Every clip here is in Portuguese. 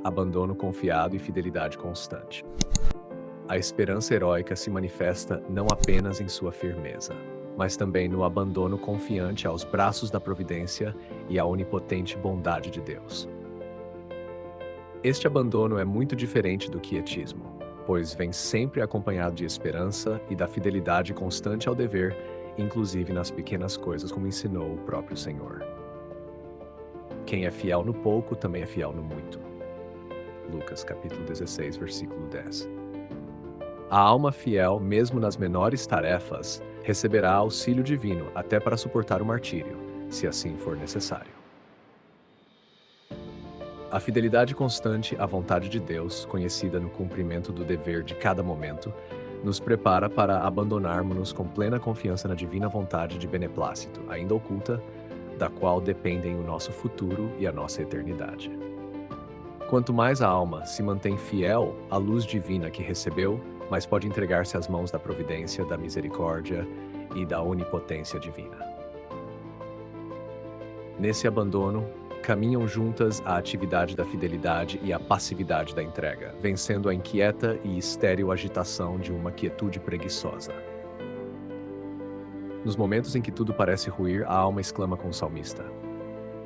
abandono confiado e fidelidade constante. A esperança heróica se manifesta não apenas em sua firmeza, mas também no abandono confiante aos braços da providência e à onipotente bondade de Deus. Este abandono é muito diferente do quietismo, pois vem sempre acompanhado de esperança e da fidelidade constante ao dever, inclusive nas pequenas coisas, como ensinou o próprio Senhor. Quem é fiel no pouco também é fiel no muito. Lucas capítulo 16, versículo 10. A alma fiel, mesmo nas menores tarefas, receberá auxílio divino até para suportar o martírio, se assim for necessário. A fidelidade constante à vontade de Deus, conhecida no cumprimento do dever de cada momento, nos prepara para abandonarmos-nos com plena confiança na divina vontade de beneplácito, ainda oculta, da qual dependem o nosso futuro e a nossa eternidade. Quanto mais a alma se mantém fiel à luz divina que recebeu, mais pode entregar-se às mãos da providência, da misericórdia e da onipotência divina. Nesse abandono, caminham juntas a atividade da fidelidade e a passividade da entrega, vencendo a inquieta e estéril agitação de uma quietude preguiçosa. Nos momentos em que tudo parece ruir, a alma exclama com o salmista: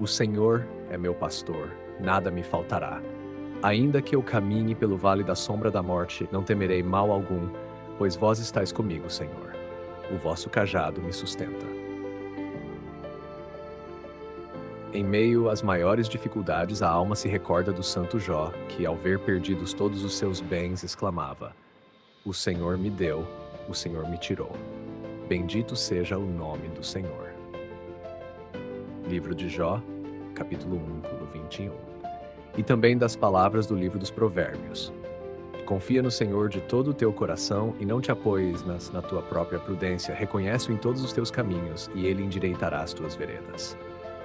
"O Senhor é meu pastor, nada me faltará. Ainda que eu caminhe pelo vale da sombra da morte, não temerei mal algum, pois vós estáis comigo, Senhor. O vosso cajado me sustenta." Em meio às maiores dificuldades, a alma se recorda do santo Jó, que, ao ver perdidos todos os seus bens, exclamava: "O Senhor me deu, o Senhor me tirou. Bendito seja o nome do Senhor." Livro de Jó, capítulo 1, versículo 21. E também das palavras do livro dos Provérbios: "Confia no Senhor de todo o teu coração e não te apoies na tua própria prudência. Reconhece-o em todos os teus caminhos e ele endireitará as tuas veredas."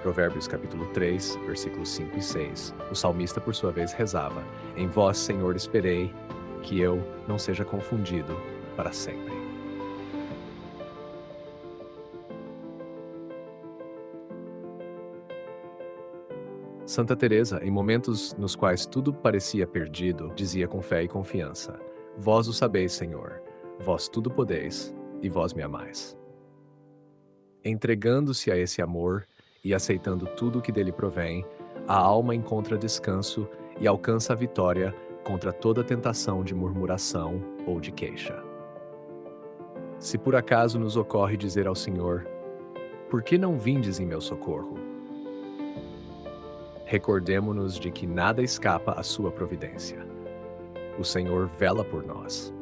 Provérbios capítulo 3, versículos 5 e 6. O salmista, por sua vez, rezava: "Em vós, Senhor, esperei, que eu não seja confundido para sempre." Santa Teresa, em momentos nos quais tudo parecia perdido, dizia com fé e confiança: "Vós o sabeis, Senhor, vós tudo podeis, e vós me amais." Entregando-se a esse amor e aceitando tudo o que dele provém, a alma encontra descanso e alcança a vitória contra toda tentação de murmuração ou de queixa. Se por acaso nos ocorre dizer ao Senhor: "Por que não vindes em meu socorro?", recordemo-nos de que nada escapa à sua providência. O Senhor vela por nós.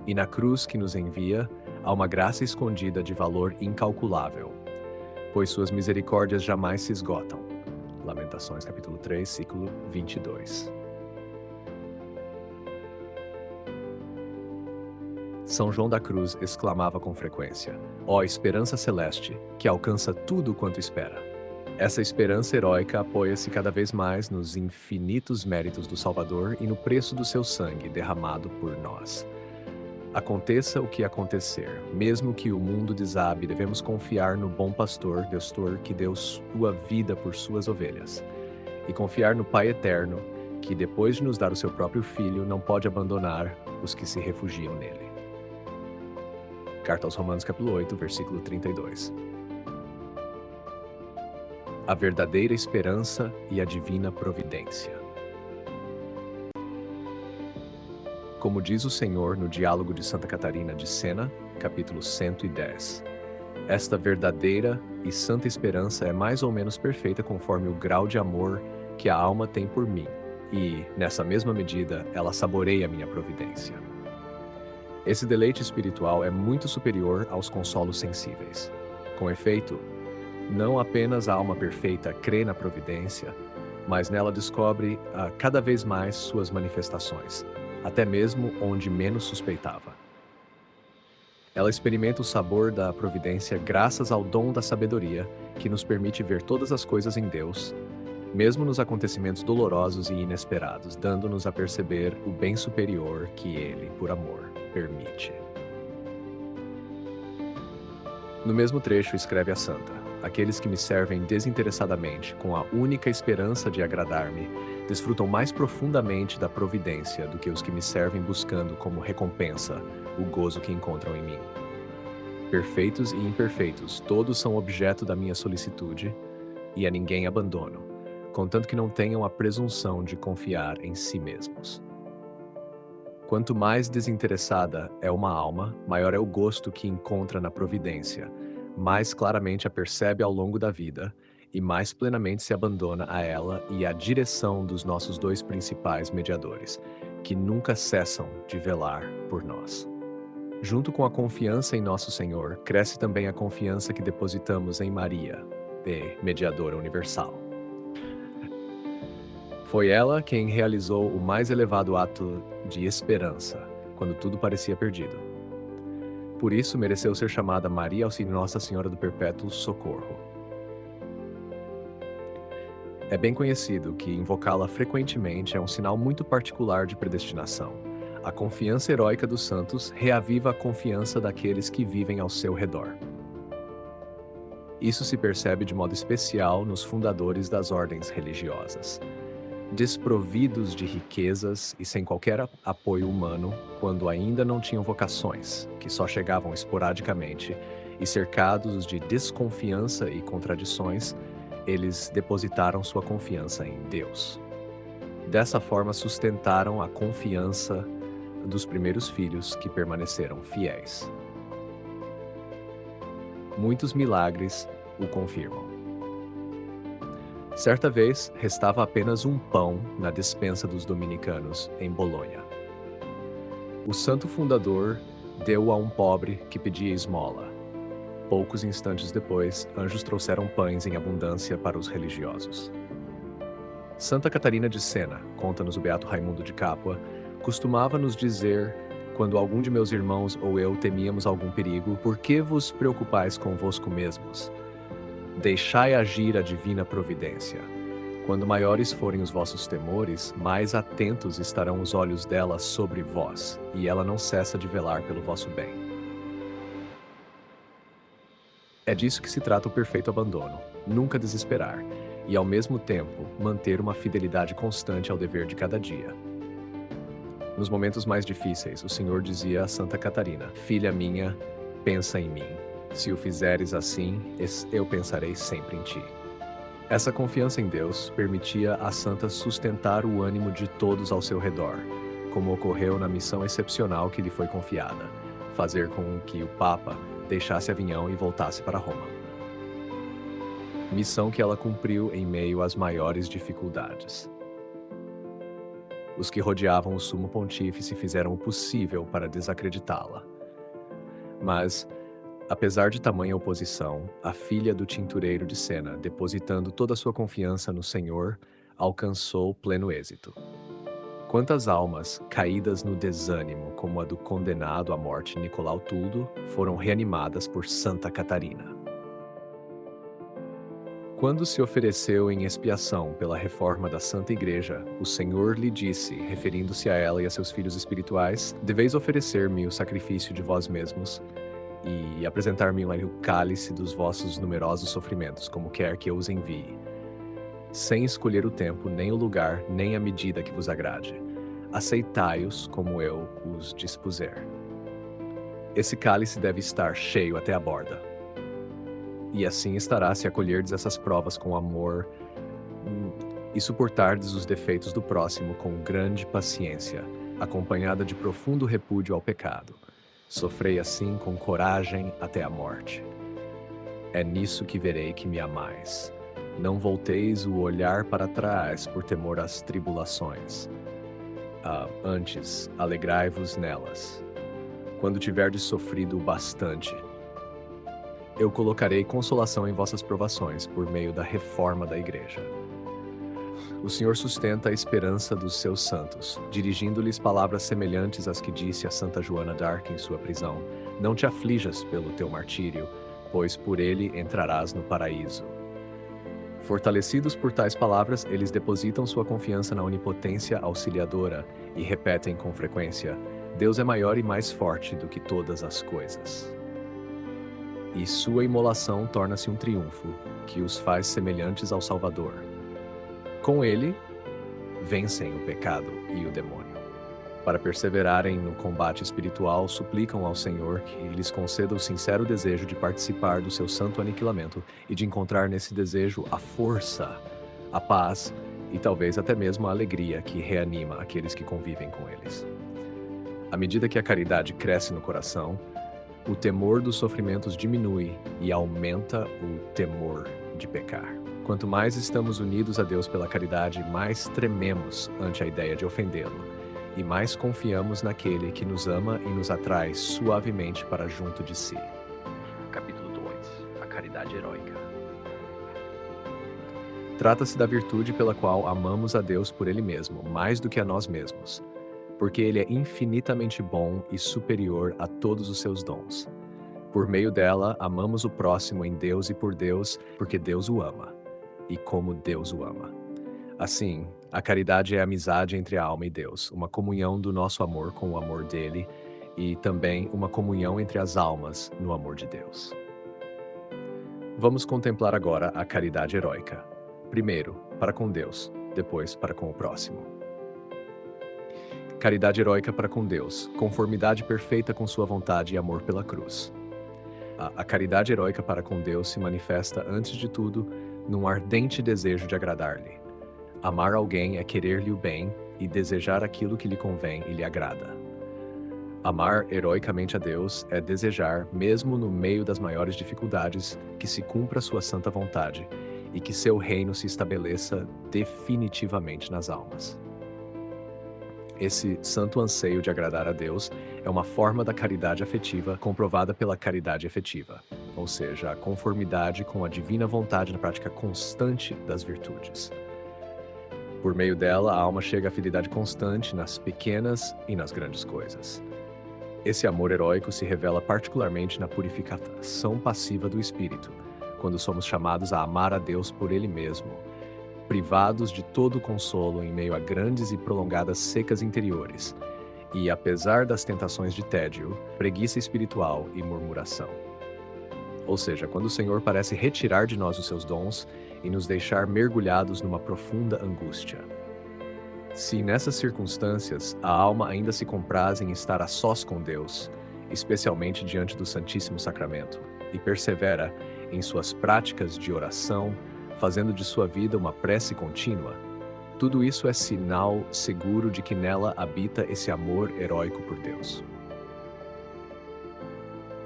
E na cruz que nos envia, há uma graça escondida de valor incalculável, pois suas misericórdias jamais se esgotam. Lamentações capítulo 3, versículo 22. São João da Cruz exclamava com frequência: "Ó esperança celeste, que alcança tudo quanto espera." Essa esperança heróica apoia-se cada vez mais nos infinitos méritos do Salvador e no preço do seu sangue derramado por nós. Aconteça o que acontecer, mesmo que o mundo desabe, devemos confiar no bom pastor que deu sua vida por suas ovelhas, e confiar no Pai eterno, que depois de nos dar o seu próprio Filho, não pode abandonar os que se refugiam nele. Carta aos Romanos capítulo 8, versículo 32. A verdadeira esperança e a divina providência. Como diz o Senhor no diálogo de Santa Catarina de Sena, capítulo 110, esta verdadeira e santa esperança é mais ou menos perfeita conforme o grau de amor que a alma tem por mim, e, nessa mesma medida, ela saboreia minha providência. Esse deleite espiritual é muito superior aos consolos sensíveis. Com efeito, não apenas a alma perfeita crê na providência, mas nela descobre cada vez mais suas manifestações, até mesmo onde menos suspeitava. Ela experimenta o sabor da providência graças ao dom da sabedoria, que nos permite ver todas as coisas em Deus, mesmo nos acontecimentos dolorosos e inesperados, dando-nos a perceber o bem superior que Ele, por amor, permite. No mesmo trecho, escreve a santa: "Aqueles que me servem desinteressadamente, com a única esperança de agradar-me, desfrutam mais profundamente da providência do que os que me servem buscando como recompensa o gozo que encontram em mim. Perfeitos e imperfeitos, todos são objeto da minha solicitude, e a ninguém abandono, contanto que não tenham a presunção de confiar em si mesmos. Quanto mais desinteressada é uma alma, maior é o gosto que encontra na providência, mais claramente a percebe ao longo da vida e mais plenamente se abandona a ela e à direção dos nossos dois principais mediadores, que nunca cessam de velar por nós. Junto com a confiança em nosso Senhor, cresce também a confiança que depositamos em Maria, mediadora universal. Foi ela quem realizou o mais elevado ato de esperança, quando tudo parecia perdido. Por isso mereceu ser chamada Maria Auxílio Nossa Senhora do Perpétuo Socorro. É bem conhecido que invocá-la frequentemente é um sinal muito particular de predestinação. A confiança heróica dos santos reaviva a confiança daqueles que vivem ao seu redor. Isso se percebe de modo especial nos fundadores das ordens religiosas. Desprovidos de riquezas e sem qualquer apoio humano, quando ainda não tinham vocações, que só chegavam esporadicamente, e cercados de desconfiança e contradições, eles depositaram sua confiança em Deus. Dessa forma, sustentaram a confiança dos primeiros filhos que permaneceram fiéis. Muitos milagres o confirmam. Certa vez, restava apenas um pão na despensa dos dominicanos em Bolonha. O santo fundador deu-o a um pobre que pedia esmola. Poucos instantes depois, anjos trouxeram pães em abundância para os religiosos. Santa Catarina de Sena, conta-nos o beato Raimundo de Capua, costumava nos dizer, quando algum de meus irmãos ou eu temíamos algum perigo: por que vos preocupais convosco mesmos? Deixai agir a divina providência. Quando maiores forem os vossos temores, mais atentos estarão os olhos dela sobre vós, e ela não cessa de velar pelo vosso bem. É disso que se trata o perfeito abandono, nunca desesperar, e ao mesmo tempo manter uma fidelidade constante ao dever de cada dia. Nos momentos mais difíceis, o Senhor dizia a Santa Catarina: filha minha, pensa em mim. Se o fizeres assim, eu pensarei sempre em ti. Essa confiança em Deus permitia à santa sustentar o ânimo de todos ao seu redor, como ocorreu na missão excepcional que lhe foi confiada: fazer com que o Papa deixasse Avinhão e voltasse para Roma. Missão que ela cumpriu em meio às maiores dificuldades. Os que rodeavam o sumo pontífice fizeram o possível para desacreditá-la. Mas, apesar de tamanha oposição, a filha do tintureiro de Sena, depositando toda a sua confiança no Senhor, alcançou pleno êxito. Quantas almas, caídas no desânimo, como a do condenado à morte Nicolau Tuldo, foram reanimadas por Santa Catarina. Quando se ofereceu em expiação pela reforma da Santa Igreja, o Senhor lhe disse, referindo-se a ela e a seus filhos espirituais: deveis oferecer-me o sacrifício de vós mesmos, e apresentar-me o cálice dos vossos numerosos sofrimentos, como quer que eu os envie, sem escolher o tempo, nem o lugar, nem a medida que vos agrade. Aceitai-os como eu os dispuser. Esse cálice deve estar cheio até a borda. E assim estará se acolherdes essas provas com amor e suportardes os defeitos do próximo com grande paciência, acompanhada de profundo repúdio ao pecado. Sofrei assim com coragem até a morte. É nisso que verei que me amais. Não volteis o olhar para trás por temor às tribulações. Antes, alegrai-vos nelas. Quando tiverdes sofrido o bastante, eu colocarei consolação em vossas provações por meio da reforma da Igreja. O Senhor sustenta a esperança dos seus santos, dirigindo-lhes palavras semelhantes às que disse a Santa Joana d'Arc em sua prisão: não te aflijas pelo teu martírio, pois por ele entrarás no paraíso. Fortalecidos por tais palavras, eles depositam sua confiança na onipotência auxiliadora e repetem com frequência: Deus é maior e mais forte do que todas as coisas. E sua imolação torna-se um triunfo, que os faz semelhantes ao Salvador. Com ele, vencem o pecado e o demônio. Para perseverarem no combate espiritual, suplicam ao Senhor que lhes conceda o sincero desejo de participar do seu santo aniquilamento e de encontrar nesse desejo a força, a paz e talvez até mesmo a alegria que reanima aqueles que convivem com eles. À medida que a caridade cresce no coração, o temor dos sofrimentos diminui e aumenta o temor de pecar. Quanto mais estamos unidos a Deus pela caridade, mais trememos ante a ideia de ofendê-lo e mais confiamos naquele que nos ama e nos atrai suavemente para junto de si. Capítulo 2. A caridade heróica. Trata-se da virtude pela qual amamos a Deus por Ele mesmo, mais do que a nós mesmos, porque Ele é infinitamente bom e superior a todos os seus dons. Por meio dela, amamos o próximo em Deus e por Deus, porque Deus o ama, e como Deus o ama. Assim, a caridade é a amizade entre a alma e Deus, uma comunhão do nosso amor com o amor dele e também uma comunhão entre as almas no amor de Deus. Vamos contemplar agora a caridade heróica. Primeiro, para com Deus, depois para com o próximo. Caridade heróica para com Deus, conformidade perfeita com sua vontade e amor pela cruz. A caridade heróica para com Deus se manifesta, antes de tudo, num ardente desejo de agradar-lhe. Amar alguém é querer-lhe o bem e desejar aquilo que lhe convém e lhe agrada. Amar heroicamente a Deus é desejar, mesmo no meio das maiores dificuldades, que se cumpra sua santa vontade e que seu reino se estabeleça definitivamente nas almas. Esse santo anseio de agradar a Deus é uma forma da caridade afetiva comprovada pela caridade efetiva, ou seja, a conformidade com a divina vontade na prática constante das virtudes. Por meio dela, a alma chega à fidelidade constante nas pequenas e nas grandes coisas. Esse amor heróico se revela particularmente na purificação passiva do espírito, quando somos chamados a amar a Deus por Ele mesmo, privados de todo o consolo em meio a grandes e prolongadas secas interiores, e apesar das tentações de tédio, preguiça espiritual e murmuração. Ou seja, quando o Senhor parece retirar de nós os seus dons e nos deixar mergulhados numa profunda angústia. Se nessas circunstâncias a alma ainda se compraz em estar a sós com Deus, especialmente diante do Santíssimo Sacramento, e persevera em suas práticas de oração, fazendo de sua vida uma prece contínua, tudo isso é sinal seguro de que nela habita esse amor heróico por Deus.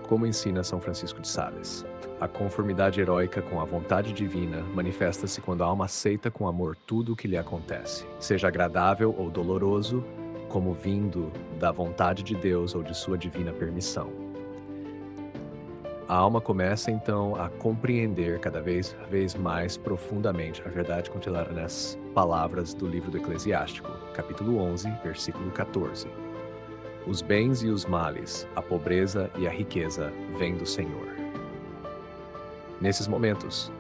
Como ensina São Francisco de Sales, a conformidade heróica com a vontade divina manifesta-se quando a alma aceita com amor tudo o que lhe acontece, seja agradável ou doloroso, como vindo da vontade de Deus ou de sua divina permissão. A alma começa então a compreender cada vez mais profundamente a verdade contemplada nas palavras do livro do Eclesiástico, capítulo 11, versículo 14. Os bens e os males, a pobreza e a riqueza vêm do Senhor. Nesses momentos,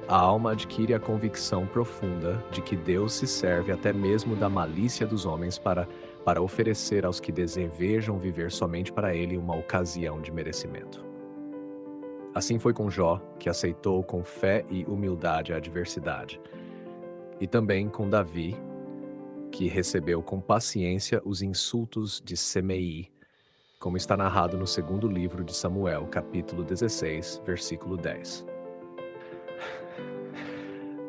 a alma adquire a convicção profunda de que Deus se serve até mesmo da malícia dos homens para oferecer aos que desejam viver somente para Ele uma ocasião de merecimento. Assim foi com Jó, que aceitou com fé e humildade a adversidade, e também com Davi, que recebeu com paciência os insultos de Semei, como está narrado no segundo livro de Samuel, capítulo 16, versículo 10.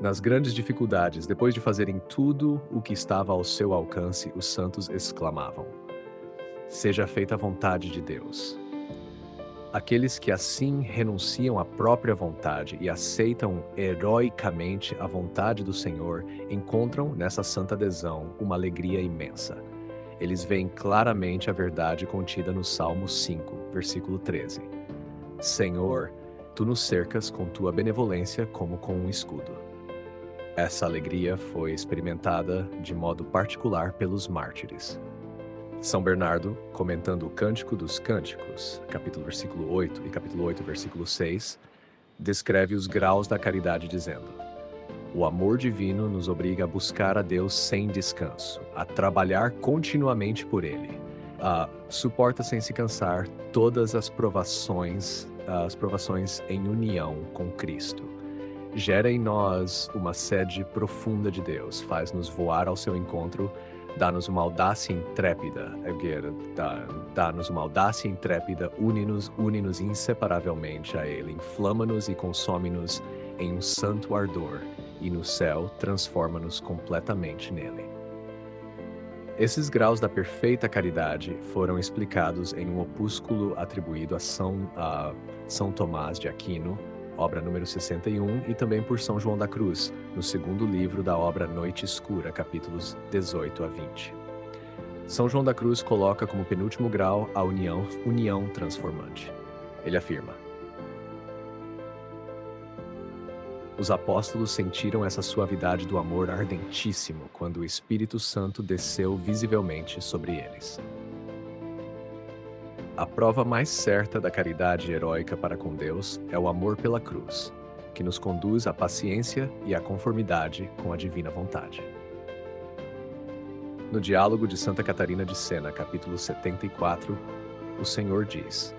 Nas grandes dificuldades, depois de fazerem tudo o que estava ao seu alcance, os santos exclamavam: "Seja feita a vontade de Deus." Aqueles que assim renunciam à própria vontade e aceitam heroicamente a vontade do Senhor encontram nessa santa adesão uma alegria imensa. Eles veem claramente a verdade contida no Salmo 5, versículo 13. Senhor, tu nos cercas com tua benevolência como com um escudo. Essa alegria foi experimentada de modo particular pelos mártires. São Bernardo, comentando o Cântico dos Cânticos, capítulo versículo 8 e capítulo 8, versículo 6, descreve os graus da caridade dizendo: o amor divino nos obriga a buscar a Deus sem descanso, a trabalhar continuamente por Ele, suporta sem se cansar todas as provações em união com Cristo. Gera em nós uma sede profunda de Deus, faz-nos voar ao seu encontro, dá-nos uma audácia intrépida, dá-nos uma audácia intrépida, une-nos inseparavelmente a Ele, inflama-nos e consome-nos em um santo ardor, e no céu transforma-nos completamente nele. Esses graus da perfeita caridade foram explicados em um opúsculo atribuído a São Tomás de Aquino, obra número 61, e também por São João da Cruz, no segundo livro da obra Noite Escura, capítulos 18 a 20. São João da Cruz coloca como penúltimo grau a união transformante. Ele afirma: os apóstolos sentiram essa suavidade do amor ardentíssimo quando o Espírito Santo desceu visivelmente sobre eles. A prova mais certa da caridade heróica para com Deus é o amor pela cruz, que nos conduz à paciência e à conformidade com a divina vontade. No Diálogo de Santa Catarina de Sena, capítulo 74, o Senhor diz: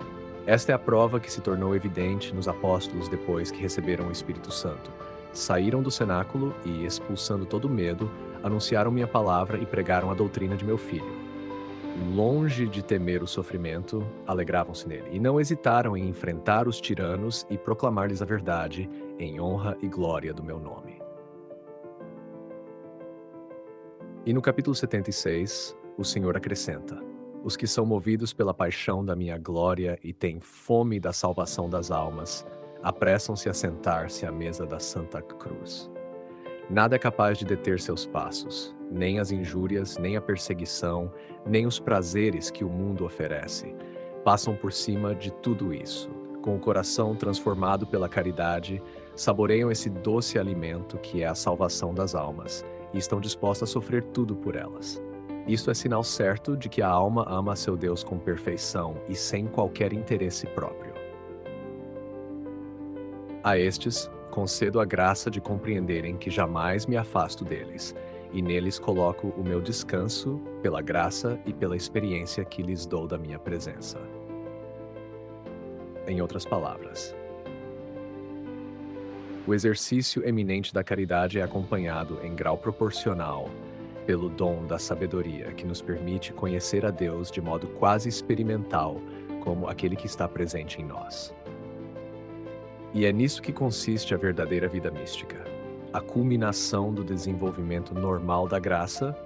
esta é a prova que se tornou evidente nos apóstolos depois que receberam o Espírito Santo. Saíram do cenáculo e, expulsando todo medo, anunciaram minha palavra e pregaram a doutrina de meu Filho. Longe de temer o sofrimento, alegravam-se nele, e não hesitaram em enfrentar os tiranos e proclamar-lhes a verdade, em honra e glória do meu nome. E no capítulo 76, o Senhor acrescenta: os que são movidos pela paixão da minha glória e têm fome da salvação das almas, apressam-se a sentar-se à mesa da Santa Cruz. Nada é capaz de deter seus passos, nem as injúrias, nem a perseguição, nem os prazeres que o mundo oferece. Passam por cima de tudo isso. Com o coração transformado pela caridade, saboreiam esse doce alimento que é a salvação das almas, e estão dispostos a sofrer tudo por elas. Isto é sinal certo de que a alma ama a seu Deus com perfeição e sem qualquer interesse próprio. A estes, concedo a graça de compreenderem que jamais me afasto deles, e neles coloco o meu descanso pela graça e pela experiência que lhes dou da minha presença. Em outras palavras, o exercício eminente da caridade é acompanhado em grau proporcional pelo dom da sabedoria, que nos permite conhecer a Deus de modo quase experimental, como aquele que está presente em nós. E é nisso que consiste a verdadeira vida mística, a culminação do desenvolvimento normal da graça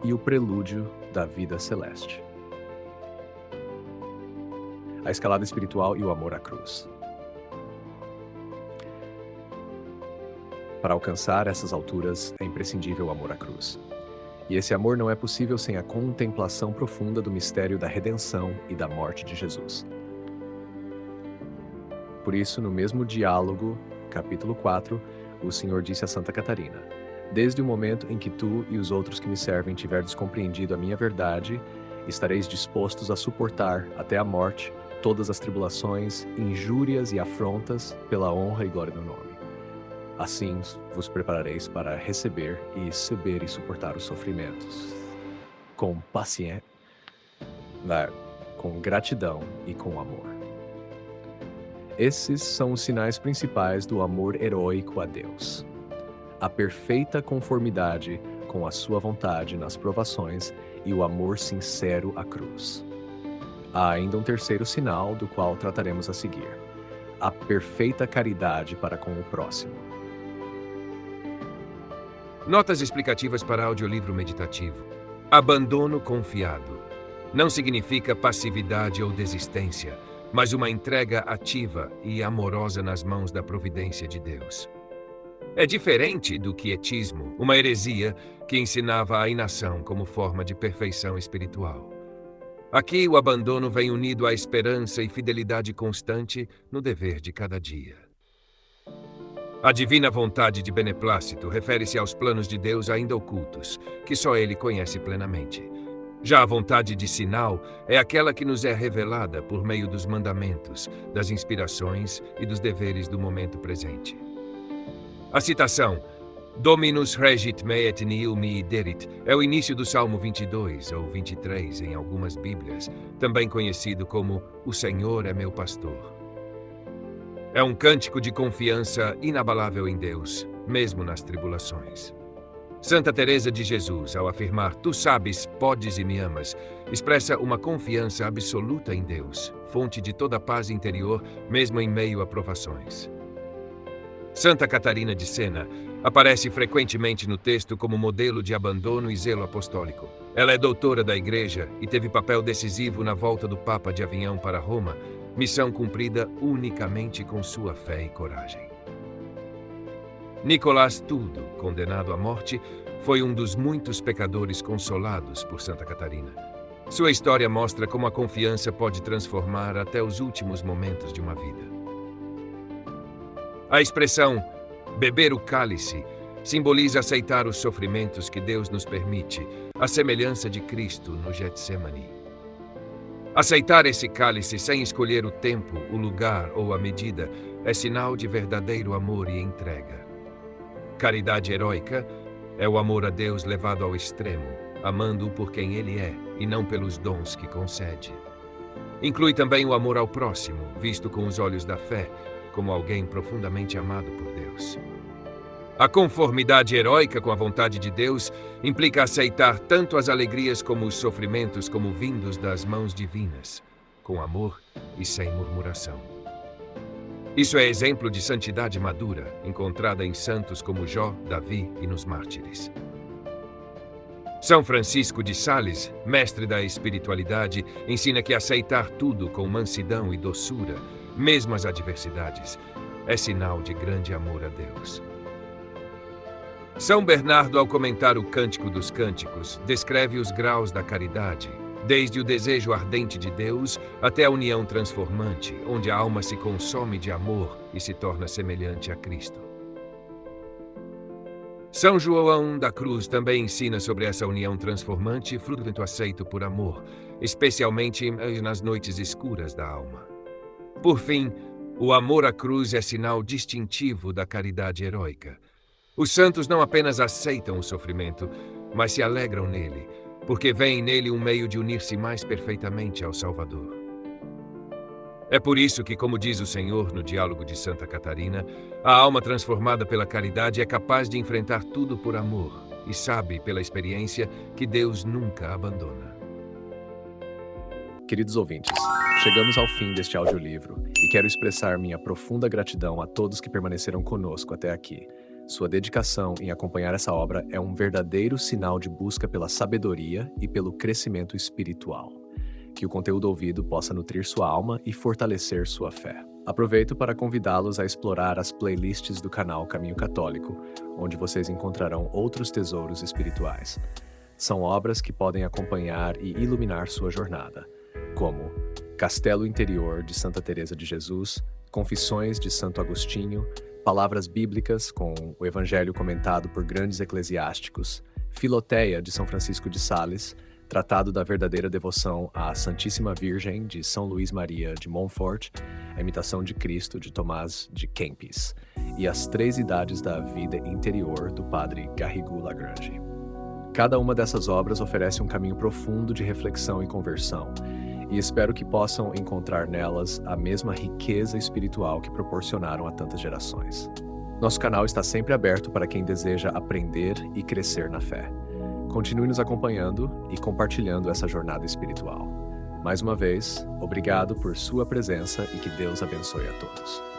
e o prelúdio da vida celeste. A escalada espiritual e o amor à cruz. Para alcançar essas alturas, é imprescindível o amor à cruz. E esse amor não é possível sem a contemplação profunda do mistério da redenção e da morte de Jesus. Por isso, no mesmo diálogo, capítulo 4, o Senhor disse a Santa Catarina: desde o momento em que tu e os outros que me servem tiverdes compreendido a minha verdade, estareis dispostos a suportar até a morte todas as tribulações, injúrias e afrontas pela honra e glória do nome. Assim vos preparareis para receber e suportar os sofrimentos, com paciência, com gratidão e com amor. Esses são os sinais principais do amor heróico a Deus. A perfeita conformidade com a sua vontade nas provações e o amor sincero à cruz. Há ainda um terceiro sinal, do qual trataremos a seguir: a perfeita caridade para com o próximo. Notas explicativas para audiolivro meditativo. Abandono confiado. Não significa passividade ou desistência, mas uma entrega ativa e amorosa nas mãos da providência de Deus. É diferente do quietismo, uma heresia que ensinava a inação como forma de perfeição espiritual. Aqui o abandono vem unido à esperança e fidelidade constante no dever de cada dia. A divina vontade de beneplácito refere-se aos planos de Deus ainda ocultos, que só Ele conhece plenamente. Já a vontade de sinal é aquela que nos é revelada por meio dos mandamentos, das inspirações e dos deveres do momento presente. A citação Dominus regit me et nihil mihi derit é o início do Salmo 22 ou 23 em algumas Bíblias, também conhecido como O Senhor é meu pastor. É um cântico de confiança inabalável em Deus, mesmo nas tribulações. Santa Teresa de Jesus, ao afirmar "Tu sabes, podes e me amas", expressa uma confiança absoluta em Deus, fonte de toda a paz interior, mesmo em meio a provações. Santa Catarina de Sena aparece frequentemente no texto como modelo de abandono e zelo apostólico. Ela é doutora da Igreja e teve papel decisivo na volta do Papa de Avignão para Roma, missão cumprida unicamente com sua fé e coragem. Nicolás Tudo, condenado à morte, foi um dos muitos pecadores consolados por Santa Catarina. Sua história mostra como a confiança pode transformar até os últimos momentos de uma vida. A expressão "beber o cálice" simboliza aceitar os sofrimentos que Deus nos permite, à semelhança de Cristo no Getsemane. Aceitar esse cálice sem escolher o tempo, o lugar ou a medida é sinal de verdadeiro amor e entrega. Caridade heróica é o amor a Deus levado ao extremo, amando-o por quem Ele é e não pelos dons que concede. Inclui também o amor ao próximo, visto com os olhos da fé, como alguém profundamente amado por Deus. A conformidade heróica com a vontade de Deus implica aceitar tanto as alegrias como os sofrimentos como vindos das mãos divinas, com amor e sem murmuração. Isso é exemplo de santidade madura, encontrada em santos como Jó, Davi e nos mártires. São Francisco de Sales, mestre da espiritualidade, ensina que aceitar tudo com mansidão e doçura, mesmo as adversidades, é sinal de grande amor a Deus. São Bernardo, ao comentar o Cântico dos Cânticos, descreve os graus da caridade, desde o desejo ardente de Deus até a união transformante, onde a alma se consome de amor e se torna semelhante a Cristo. São João da Cruz também ensina sobre essa união transformante, fruto aceito por amor, especialmente nas noites escuras da alma. Por fim, o amor à cruz é sinal distintivo da caridade heróica. Os santos não apenas aceitam o sofrimento, mas se alegram nele, porque veem nele um meio de unir-se mais perfeitamente ao Salvador. É por isso que, como diz o Senhor no diálogo de Santa Catarina, a alma transformada pela caridade é capaz de enfrentar tudo por amor e sabe, pela experiência, que Deus nunca abandona. Queridos ouvintes, chegamos ao fim deste audiolivro e quero expressar minha profunda gratidão a todos que permaneceram conosco até aqui. Sua dedicação em acompanhar essa obra é um verdadeiro sinal de busca pela sabedoria e pelo crescimento espiritual. Que o conteúdo ouvido possa nutrir sua alma e fortalecer sua fé. Aproveito para convidá-los a explorar as playlists do canal Caminho Católico, onde vocês encontrarão outros tesouros espirituais. São obras que podem acompanhar e iluminar sua jornada, como Castelo Interior de Santa Teresa de Jesus, Confissões de Santo Agostinho, Palavras Bíblicas com o Evangelho comentado por grandes eclesiásticos, Filoteia de São Francisco de Sales, Tratado da Verdadeira Devoção à Santíssima Virgem de São Luís Maria de Montfort, A Imitação de Cristo de Tomás de Kempis e As Três Idades da Vida Interior do Padre Garrigou Lagrange. Cada uma dessas obras oferece um caminho profundo de reflexão e conversão, e espero que possam encontrar nelas a mesma riqueza espiritual que proporcionaram a tantas gerações. Nosso canal está sempre aberto para quem deseja aprender e crescer na fé. Continue nos acompanhando e compartilhando essa jornada espiritual. Mais uma vez, obrigado por sua presença e que Deus abençoe a todos.